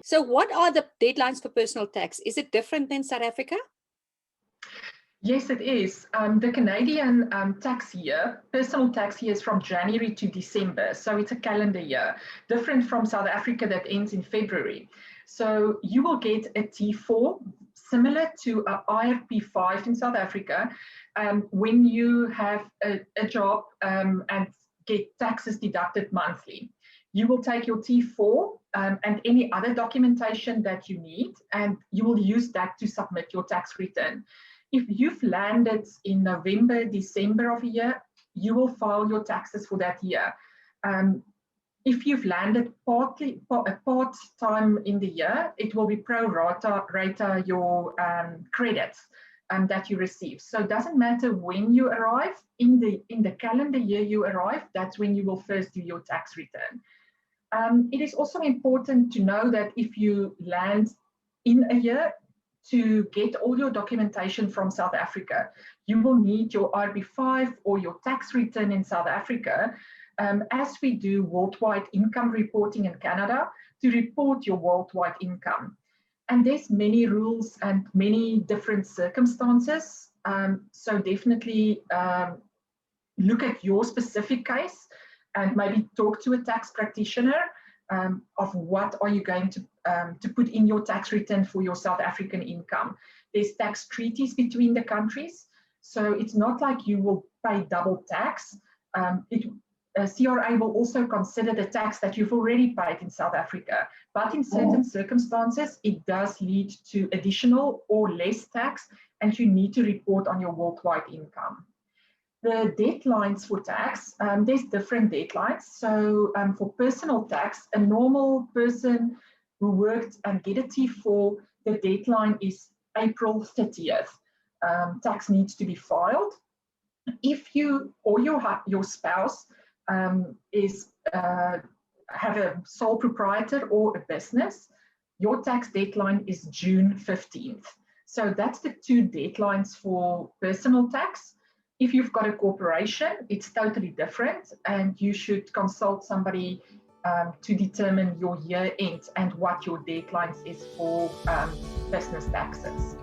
So what are the deadlines for personal tax? Is it different than South Africa? Yes, it is. The Canadian tax year, personal tax year is from January to December. So it's a calendar year, different from South Africa that ends in February. So you will get a T4 similar to a IRP5 in South Africa when you have a job and get taxes deducted monthly. You will take your T4 and any other documentation that you need, and you will use that to submit your tax return. If you've landed in November, December of a year, you will file your taxes for that year. If you've landed part-time in the year, it will be pro rata your credits that you receive. So it doesn't matter when you arrive, in the calendar year you arrive, that's when you will first do your tax return. It is also important to know that if you land in a year, to get all your documentation from South Africa, you will need your RB5 or your tax return in South Africa, as we do worldwide income reporting in Canada, to report your worldwide income. And there's many rules and many different circumstances. So definitely look at your specific case and maybe talk to a tax practitioner of what are you going to put in your tax return for your South African income. There's tax treaties between the countries, so it's not like you will pay double tax. CRA will also consider the tax that you've already paid in South Africa, but in certain circumstances, it does lead to additional or less tax, and you need to report on your worldwide income. The deadlines for tax, there's different deadlines. So for personal tax, a normal person who worked and get a T4, the deadline is April 30th. Tax needs to be filed. If you or your spouse have a sole proprietor or a business, your tax deadline is June 15th. So that's the two deadlines for personal tax. If you've got a corporation, it's totally different, and you should consult somebody to determine your year end and what your deadlines is for business taxes.